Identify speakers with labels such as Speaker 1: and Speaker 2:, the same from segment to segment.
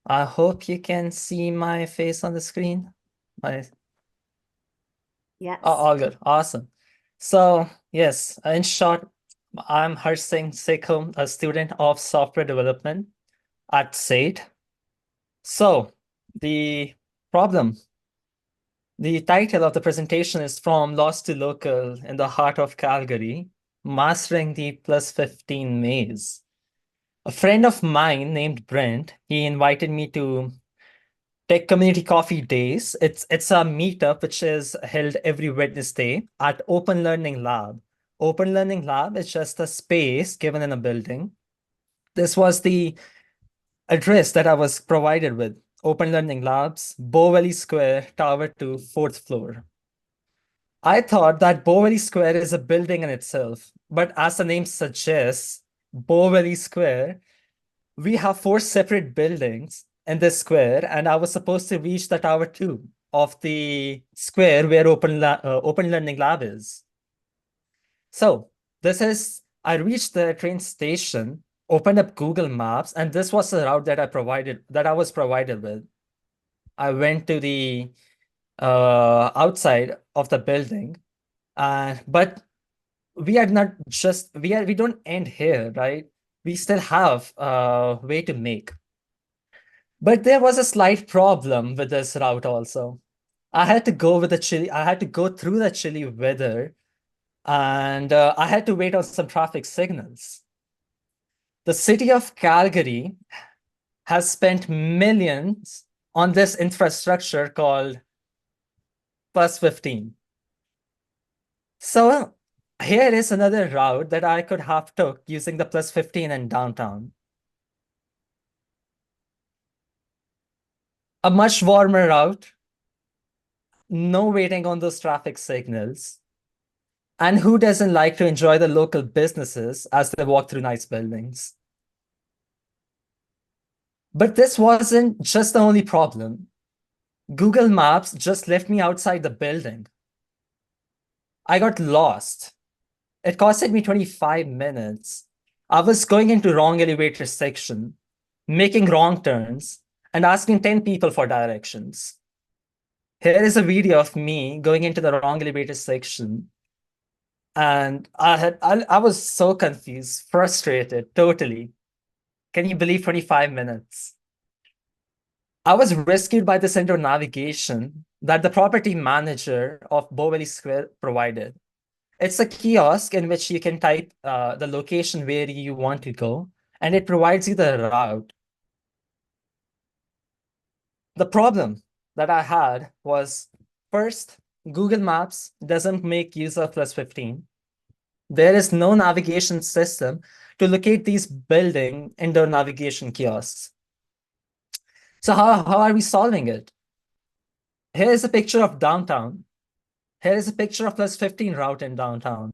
Speaker 1: I hope you can see my face on the screen. My,
Speaker 2: Yes.
Speaker 1: all good. Awesome. So, yes, in short, I'm Harsingh Sekhon, a student of software development at SAIT. So, the problem, the title of the presentation is From Lost to Local in the Heart of Calgary, Mastering the Plus 15 Maze. A friend of mine named Brent, he invited me to Tech Community Coffee Days. It's a meetup which is held every Wednesday at Open Learning Lab. Open Learning Lab is just a space given in a building. This was the address that I was provided with. Open Learning Labs, Bow Valley Square, Tower 2, fourth floor. I thought that Bow Valley Square is a building in itself, but as the name suggests, Bow Valley Square, we have four separate buildings in this square, and I was supposed to reach the tower two of the square where Open Learning Lab is. So I reached the train station, opened up Google Maps, and this was the route that I was provided with. I went to the outside of the building, but we don't end here, right? We still have a way to make. But there was a slight problem with this route also. I had to go through the chilly weather, and I had to wait on some traffic signals. The city of Calgary has spent millions on this infrastructure called Plus 15. So here is another route that I could have took using the Plus 15 in downtown. A much warmer route, no waiting on those traffic signals. And who doesn't like to enjoy the local businesses as they walk through nice buildings? But this wasn't just the only problem. Google Maps just left me outside the building. I got lost. It costed me 25 minutes. I was going into wrong elevator section, making wrong turns, and asking 10 people for directions. Here is a video of me going into the wrong elevator section, and I was so confused, frustrated, totally. Can you believe 25 minutes? I was rescued by the center of navigation that the property manager of Bowley Square provided. It's a kiosk in which you can type the location where you want to go, and it provides you the route. The problem that I had was, first, Google Maps doesn't make use of plus 15. There is no navigation system to locate these building indoor navigation kiosks. So how are we solving it? Here's a picture of downtown. Here is a picture of plus 15 route in downtown.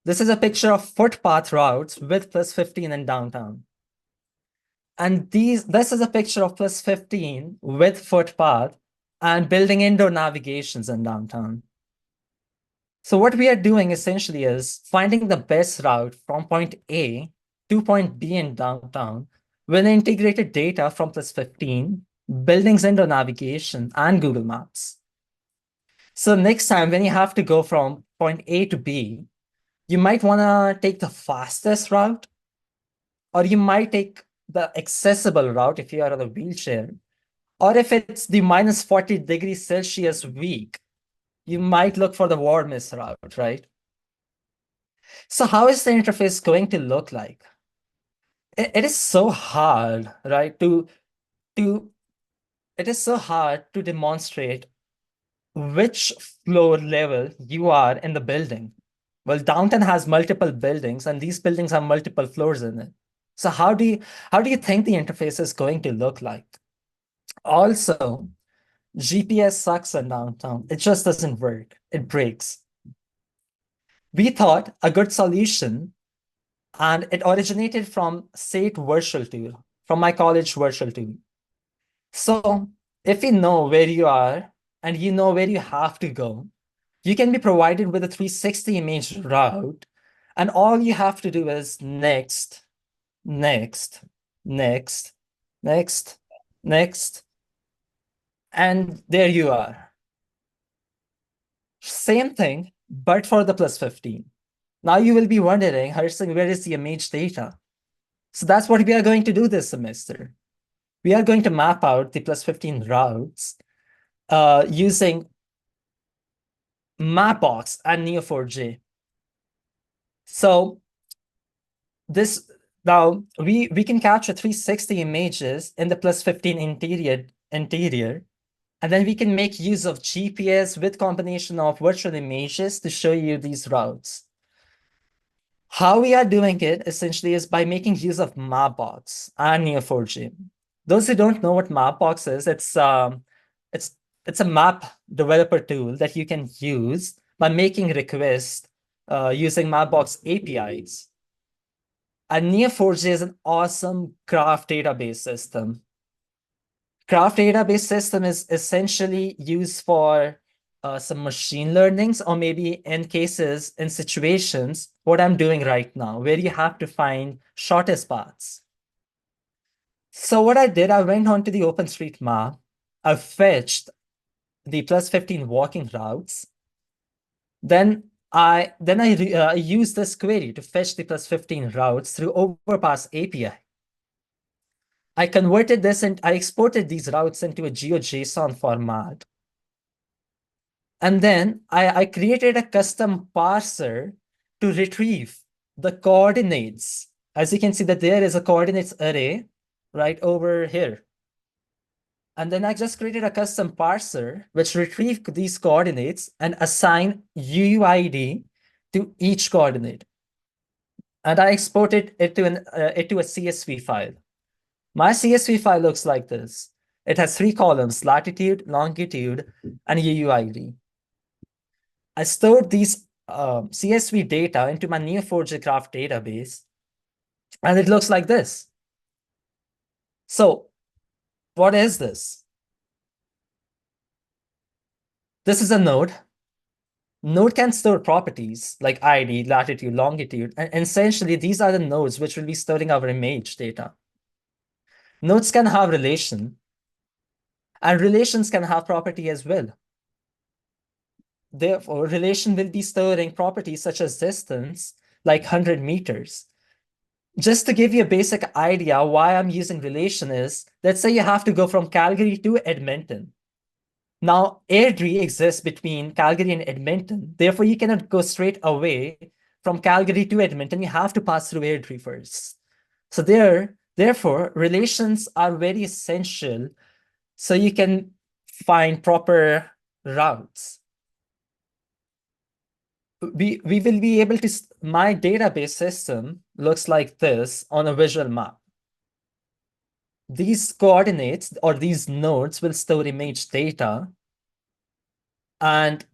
Speaker 1: This is a picture of footpath routes with plus 15 in downtown. And this is a picture of plus 15 with footpath and building indoor navigations in downtown. So what we are doing essentially is finding the best route from point A to point B in downtown with integrated data from plus 15, buildings indoor navigation, and Google Maps. So next time when you have to go from point A to B, you might want to take the fastest route, or you might take the accessible route if you are on a wheelchair. Or if it's the minus 40 degrees Celsius week, you might look for the warmest route, right? So how is the interface going to look like? It is so hard, right? To it is so hard to demonstrate which floor level you are in the building. Well, downtown has multiple buildings, and these buildings have multiple floors in it. So how do you think the interface is going to look like? Also, GPS sucks in downtown. It just doesn't work. It breaks. We thought a good solution, and it originated from SAIT virtual tour, from my college virtual tour. So if you know where you are and you know where you have to go, you can be provided with a 360 image route, and all you have to do is next, next, next, next. next, and there you are. Same thing, but for the plus 15. Now you will be wondering, Harsingh, where is the image data? So that's what we are going to do this semester. We are going to map out the plus 15 routes using Mapbox and Neo4j. So this now we can capture 360 images in the plus 15 interior, and then we can make use of GPS with combination of virtual images to show you these routes. How we are doing it essentially is by making use of Mapbox and Neo4j. Those who don't know what Mapbox is, it's a map developer tool that you can use by making requests using Mapbox APIs. And Neo4j is an awesome graph database system. Graph database system is essentially used for some machine learnings, or maybe in cases, in situations, what I'm doing right now, where you have to find shortest paths. So what I did, I went onto the OpenStreetMap, I fetched the plus 15 walking routes. Then I used this query to fetch the plus 15 routes through Overpass API. I converted this and I exported these routes into a GeoJSON format. And then I created a custom parser to retrieve the coordinates. As you can see that there is a coordinates array right over here. And then I just created a custom parser which retrieved these coordinates and assign UUID to each coordinate. And I exported it to a CSV file. My CSV file looks like this. It has 3 columns, latitude, longitude, and UUID. I stored these CSV data into my Neo4j graph database, and it looks like this. So what is this? This is a node. Node can store properties like ID, latitude, longitude, and essentially these are the nodes which will be storing our image data. Nodes can have relation, and relations can have property as well. Therefore, relation will be storing properties such as distance, like 100 meters. Just to give you a basic idea why I'm using relation is, let's say you have to go from Calgary to Edmonton. Now, Airdrie exists between Calgary and Edmonton. Therefore, you cannot go straight away from Calgary to Edmonton. You have to pass through Airdrie first. So therefore, relations are very essential so you can find proper routes. We will be able to, my database system looks like this on a visual map. These coordinates or these nodes will store image data, and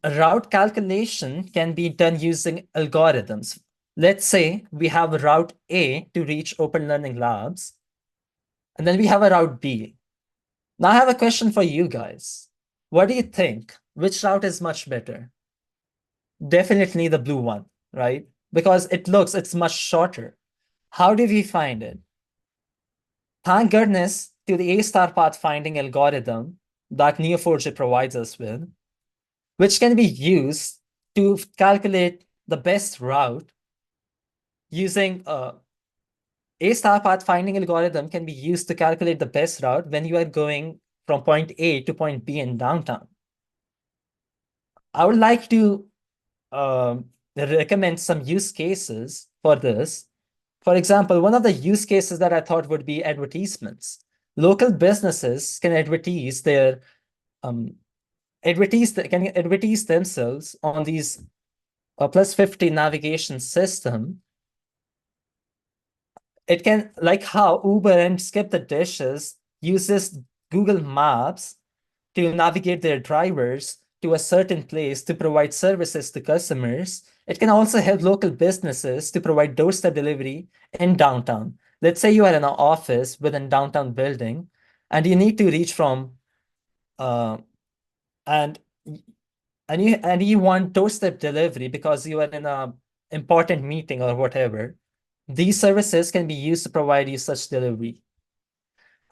Speaker 1: route calculation can be done using algorithms. Let's say we have a route A to reach Open Learning Labs, and then we have a route B. Now I have a question for you guys. What do you think? Which route is much better? Definitely the blue one, right? Because it's much shorter. How do we find it? Thank goodness to the A-star path finding algorithm that Neo4j provides us with, which can be used to calculate the best route using A-star path finding algorithm can be used to calculate the best route when you are going from point A to point B in downtown. I would like to recommend some use cases for this. For example, one of the use cases that I thought would be advertisements. Local businesses can advertise their advertise themselves on these plus 50 navigation system. It can, like how Uber and Skip the Dishes uses Google Maps to navigate their drivers to a certain place to provide services to customers. It can also help local businesses to provide doorstep delivery in downtown. Let's say you are in an office within downtown building, and you need to reach from and you want doorstep delivery because you are in a important meeting or whatever. These services can be used to provide you such delivery.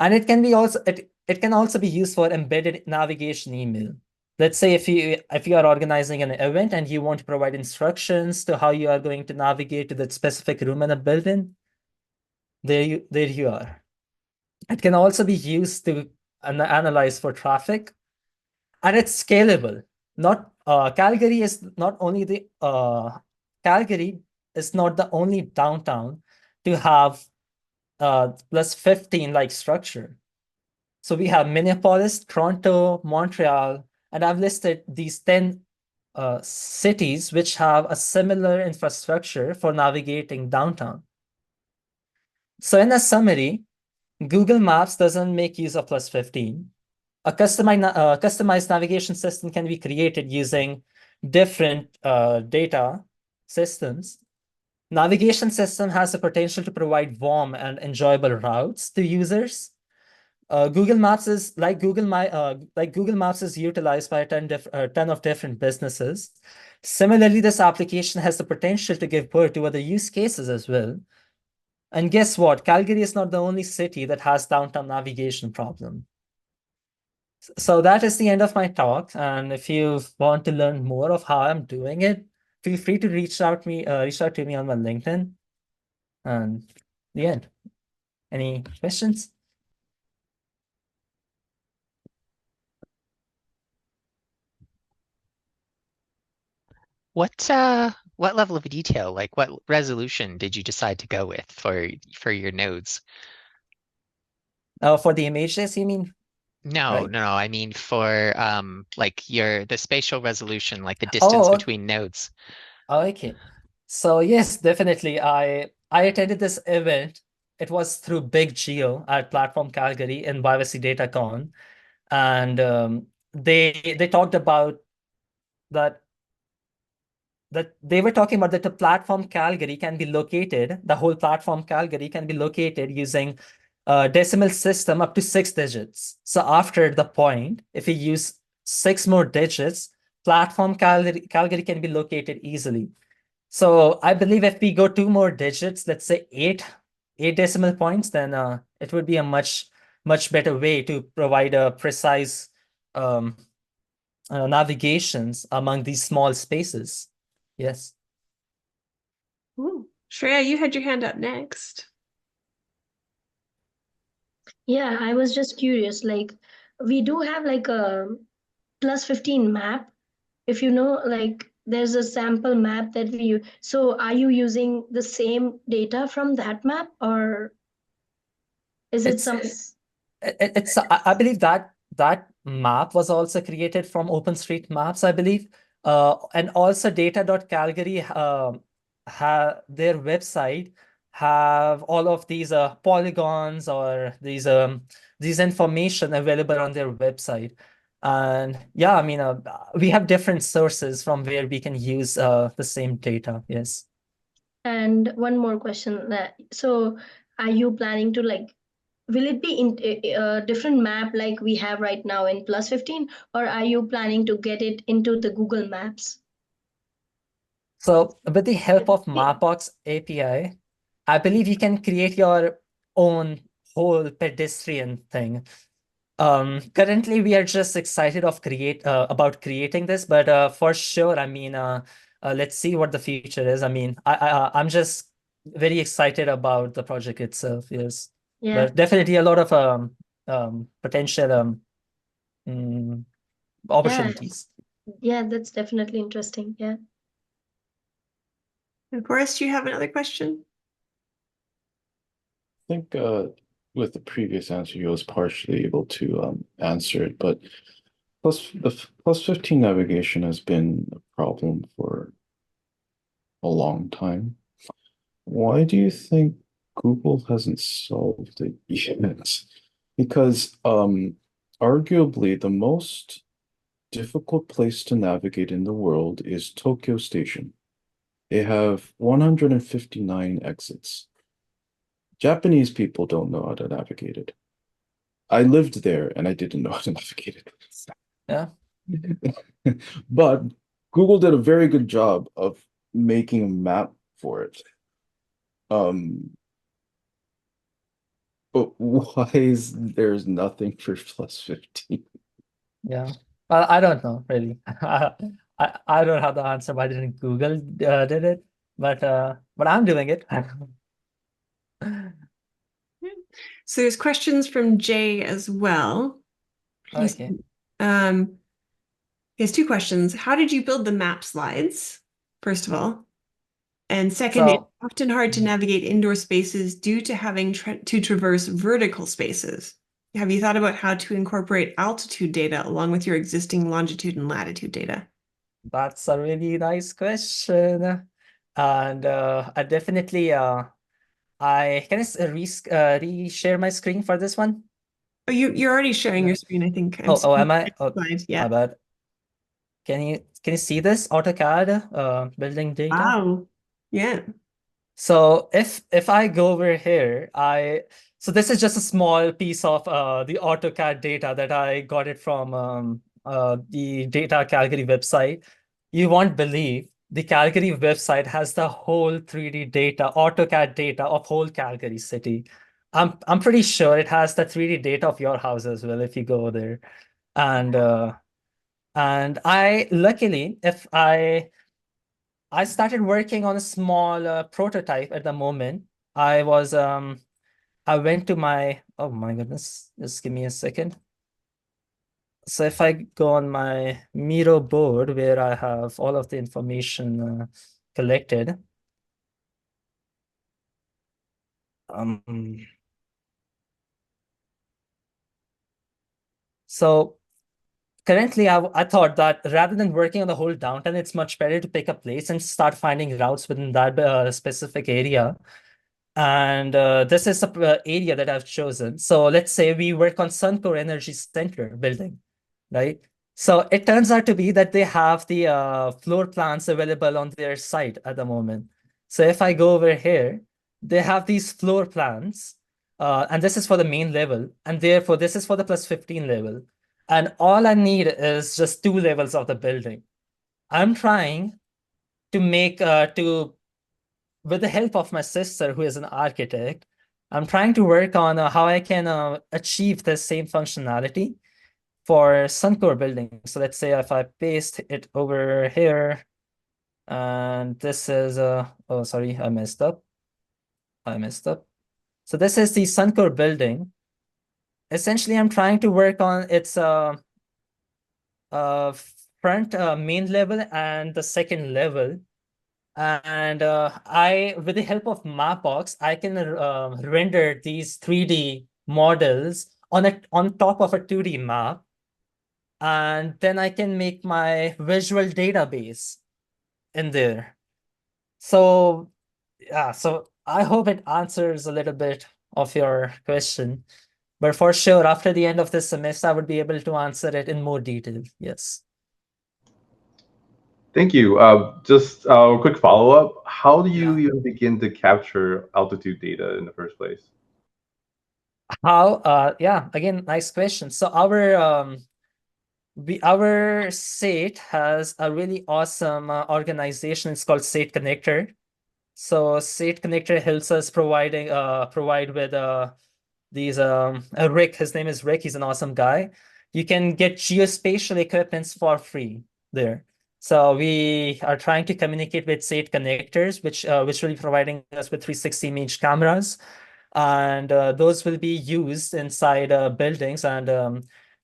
Speaker 1: And it can also be used for embedded navigation email. Let's say if you are organizing an event and you want to provide instructions to how you are going to navigate to that specific room in a building, there you are. It can also be used to analyze for traffic, and it's scalable. Not Calgary is not only the Calgary is not the only downtown to have plus 15 like structure. So we have Minneapolis, Toronto, Montreal, and I've listed these 10 cities which have a similar infrastructure for navigating downtown. So in a summary, Google Maps doesn't make use of plus 15. A customized navigation system can be created using different data systems. Navigation system has the potential to provide warm and enjoyable routes to users. Google Maps is like Google Maps is utilized by a ton of different businesses. Similarly, this application has the potential to give birth to other use cases as well. And guess what? Calgary is not the only city that has downtown navigation problem. So that is the end of my talk. And if you want to learn more of how I'm doing it, feel free to reach out to me on my LinkedIn. And the end. Any questions?
Speaker 2: What level of detail, like what resolution did you decide to go with for your nodes?
Speaker 1: For the images, you mean?
Speaker 2: No,
Speaker 1: Right?
Speaker 2: no, no. I mean for like the spatial resolution, like the distance
Speaker 1: Oh,
Speaker 2: between nodes.
Speaker 1: okay. So yes, definitely. I attended this event. It was through Big Geo at Platform Calgary in Privacy DataCon, and they talked about that they were talking about that the platform Calgary can be located. The whole platform Calgary can be located using a decimal system up to 6 digits. So after the point, if we use 6 more digits, platform Calgary can be located easily. So I believe if we go 2 more digits, let's say eight decimal points, then it would be a much better way to provide a precise um, navigations among these small spaces. Yes.
Speaker 3: Ooh. Shreya, you had your hand up next.
Speaker 4: Yeah, I was just curious. Like, we do have like a plus 15 map. If you know, like, there's a sample map that we use. So, are you using the same data from that map, or is it
Speaker 1: It's
Speaker 4: some?
Speaker 1: I believe that that map was also created from OpenStreetMaps, I believe. And also data.calgary their website have all of these polygons or these information available on their website. And yeah, I mean, we have different sources from where we can use the same data. Yes.
Speaker 4: And one more question. So, are you planning to like? Will it be in a different map like we have right now in plus 15, or are you planning to get it into the Google Maps?
Speaker 1: So with the help of Mapbox API, I believe you can create your own whole pedestrian thing. Currently, we are just excited about creating this, but for sure, I mean, let's see what the future is. I mean, I'm just very excited about the project itself. Yes,
Speaker 4: Yeah.
Speaker 1: but definitely a lot of potential mm,
Speaker 4: Yeah.
Speaker 1: opportunities.
Speaker 4: Yeah, that's definitely interesting. Yeah.
Speaker 3: And Forrest, you have another question?
Speaker 5: I think with the previous answer, you was partially able to answer it, but plus 15 navigation has been a problem for a long time. Why do you think Google hasn't solved it yet? Because arguably the most difficult place to navigate in the world is Tokyo Station. They have 159 exits. Japanese people don't know how to navigate it. I lived there and I didn't know how to navigate it.
Speaker 1: Yeah.
Speaker 5: But Google did a very good job of making a map for it. why is there's nothing for plus 15?
Speaker 1: Yeah. Well, I don't know really. I don't have the answer. Why didn't Google did it? But I'm doing it.
Speaker 3: So there's questions from Jay as well.
Speaker 1: Okay.
Speaker 3: He has two questions. How did you build the map slides, first of all? And second, it's
Speaker 1: So
Speaker 3: often hard to navigate indoor spaces due to having to traverse vertical spaces. Have you thought about how to incorporate altitude data along with your existing longitude and latitude data?
Speaker 1: that's a really nice question. And I definitely I can re-share my screen for this one?
Speaker 3: Oh, you're already sharing
Speaker 1: Yeah.
Speaker 3: your screen, I think.
Speaker 1: Oh, am I? Oh,
Speaker 3: slide. Yeah.
Speaker 1: my bad. Can you see this AutoCAD building data?
Speaker 3: Wow. Yeah.
Speaker 1: So if I go over here, so this is just a small piece of the AutoCAD data that I got it from the Data Calgary website. You won't believe the Calgary website has the whole 3D data, AutoCAD data of whole Calgary city. I'm pretty sure it has the 3D data of your house as well if you go there. And I luckily if I started working on a small prototype at the moment. I was I went to my, oh my goodness, just give me a second. So if I go on my Miro board where I have all of the information collected, so currently I thought that rather than working on the whole downtown, it's much better to pick a place and start finding routes within that specific area. And this is the area that I've chosen. So let's say we work on Suncor Energy Center building, right? So it turns out to be that they have the floor plans available on their site at the moment. So if I go over here, they have these floor plans, and this is for the main level, and therefore this is for the plus 15 level. And all I need is just 2 levels of the building. I'm trying to make with the help of my sister, who is an architect, I'm trying to work on how I can achieve the same functionality for Suncor building. So let's say if I paste it over here, and this is, oh, sorry, I messed up. So this is the Suncor building. Essentially, I'm trying to work on its front main level and the second level. And with the help of Mapbox, I can render these 3D models on top of a 2D map. And then I can make my visual database in there. So yeah, so I hope it answers a little bit of your question. But for sure, after the end of this semester, I would be able to answer it in more detail. Yes.
Speaker 6: Thank you. Just a quick follow-up. How do you
Speaker 1: Yeah.
Speaker 6: even begin to capture altitude data in the first place?
Speaker 1: How? Yeah, again, nice question. So our SATE has a really awesome organization. It's called SATE Connector. So SATE Connector helps us provide with these Rick. His name is Rick. He's an awesome guy. You can get geospatial equipments for free there. So we are trying to communicate with SATE connectors, which will be providing us with 360 image cameras, and those will be used inside buildings. And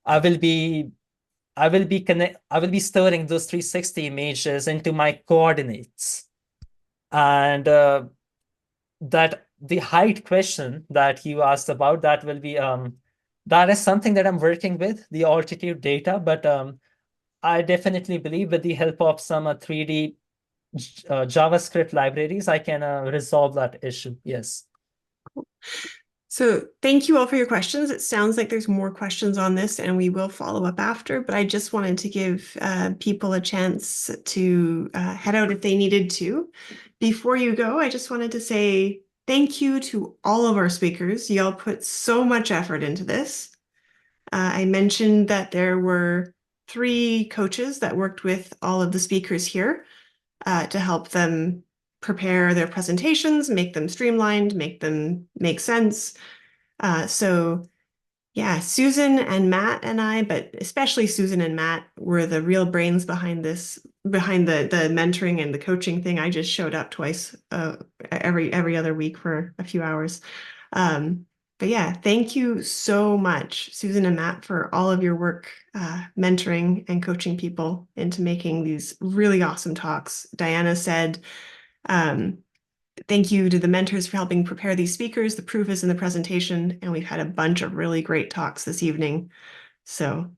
Speaker 1: I will be storing those 360 images into my coordinates, and that the height question that you asked about, that will be that is something that I'm working with, the altitude data, but I definitely believe with the help of some 3D JavaScript libraries, I can resolve that issue. Yes.
Speaker 3: So thank you all for your questions. It sounds like there's more questions on this and we will follow up after, but I just wanted to give people a chance to head out if they needed to. Before you go, I just wanted to say thank you to all of our speakers. Y'all put so much effort into this. I mentioned that there were 3 coaches that worked with all of the speakers here to help them prepare their presentations, make them streamlined, make them make sense. So yeah, Susan and Matt and I, but especially Susan and Matt, were the real brains behind this, behind the mentoring and the coaching thing. I just showed up twice, every other week for a few hours. But yeah, thank you so much, Susan and Matt, for all of your work mentoring and coaching people into making these really awesome talks. Diana said, thank you to the mentors for helping prepare these speakers. The proof is in the presentation, and we've had a bunch of really great talks this evening. So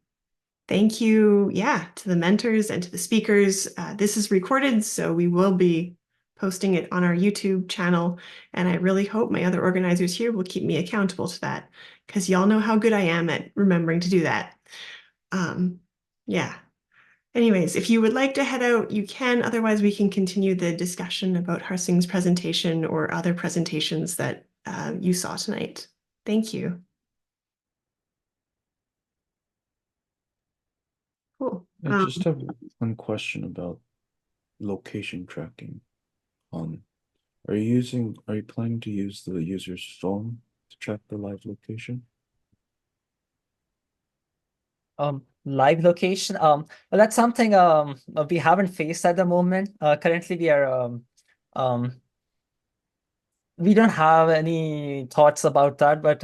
Speaker 3: thank you, yeah, to the mentors and to the speakers. This is recorded, so we will be posting it on our YouTube channel, and I really hope my other organizers here will keep me accountable to that, because y'all know how good I am at remembering to do that. Yeah. Anyways, if you would like to head out, you can. Otherwise, we can continue the discussion about Harsingh's presentation or other presentations that you saw tonight. Thank you. Cool.
Speaker 5: I just have one question about location tracking. Are you planning to use the user's phone to track the live location?
Speaker 1: Live location. Well, that's something we haven't faced at the moment. Currently, we don't have any thoughts about that, but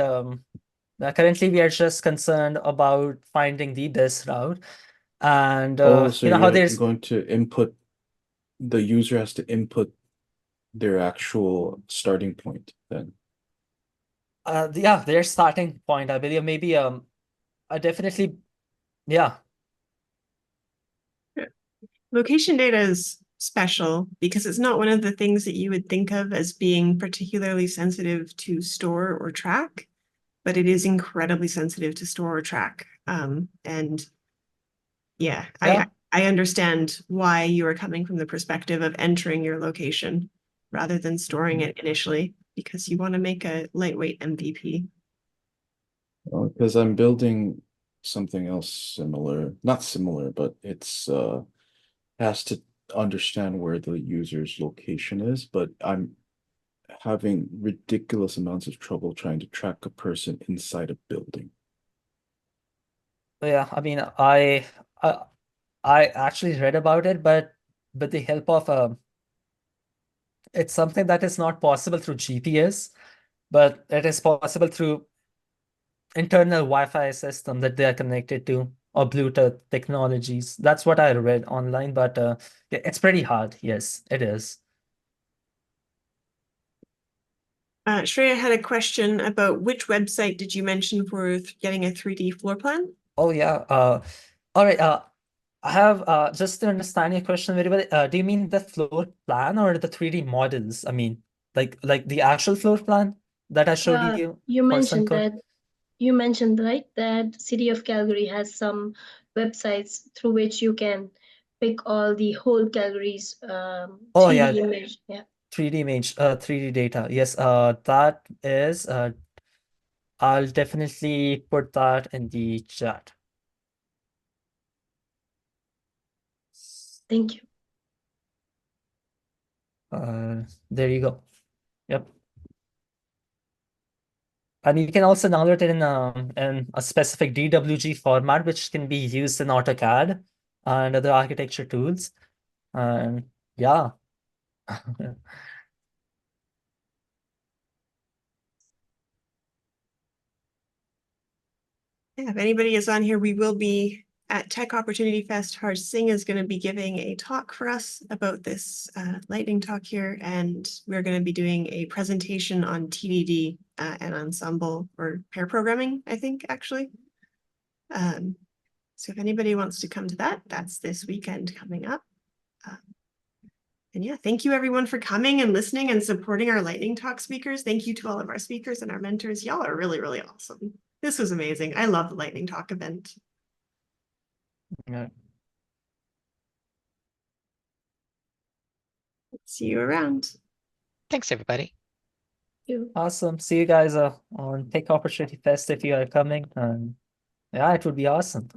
Speaker 1: currently we are just concerned about finding the best route. And
Speaker 5: So
Speaker 1: you know how
Speaker 5: you're
Speaker 1: there's
Speaker 5: going to input, the user has to input their actual starting point then.
Speaker 1: yeah, their starting point, I believe. Maybe definitely, yeah.
Speaker 3: Location data is special because it's not one of the things that you would think of as being particularly sensitive to store or track, but it is incredibly sensitive to store or track. And yeah,
Speaker 1: Yeah.
Speaker 3: I understand why you are coming from the perspective of entering your location rather than storing it initially, because you want to make a lightweight MVP.
Speaker 5: Because I'm building something else similar, not similar, but it's has to understand where the user's location is, but I'm having ridiculous amounts of trouble trying to track a person inside a building.
Speaker 1: Yeah, I mean, I actually read about it, but with the help of it's something that is not possible through GPS, but it is possible through internal Wi-Fi system that they are connected to, or Bluetooth technologies. That's what I read online, but yeah, it's pretty hard. Yes, it is.
Speaker 3: Shreya had a question about which website did you mention for getting a 3D floor plan?
Speaker 1: Oh yeah. All right. I have just to understand your question very well. Do you mean the floor plan or the 3D models? I mean, like the actual floor plan that I showed you
Speaker 4: You
Speaker 1: for
Speaker 4: mentioned
Speaker 1: Sekhon?
Speaker 4: that you mentioned, right, that City of Calgary has some websites through which you can pick all the whole Calgary's
Speaker 1: Oh
Speaker 4: 3D
Speaker 1: yeah,
Speaker 4: image. Yeah.
Speaker 1: 3D image, 3D data. Yes, that is I'll definitely put that in the chat.
Speaker 4: Thank you.
Speaker 1: There you go. Yep. And you can also download it in a specific DWG format, which can be used in AutoCAD and other architecture tools. And yeah.
Speaker 3: Yeah, if anybody is on here, we will be at Tech Opportunity Fest. Harsingh is going to be giving a talk for us about this lightning talk here, and we're going to be doing a presentation on TDD and ensemble or pair programming, I think, actually. So if anybody wants to come to that, that's this weekend coming up. And yeah, thank you everyone for coming and listening and supporting our lightning talk speakers. Thank you to all of our speakers and our mentors. Y'all are really, really awesome. This was amazing. I love the lightning talk event.
Speaker 1: Yeah.
Speaker 3: See you around.
Speaker 2: Thanks, everybody.
Speaker 1: Awesome. See you guys on Tech Opportunity Fest if you are coming. And yeah, it would be awesome.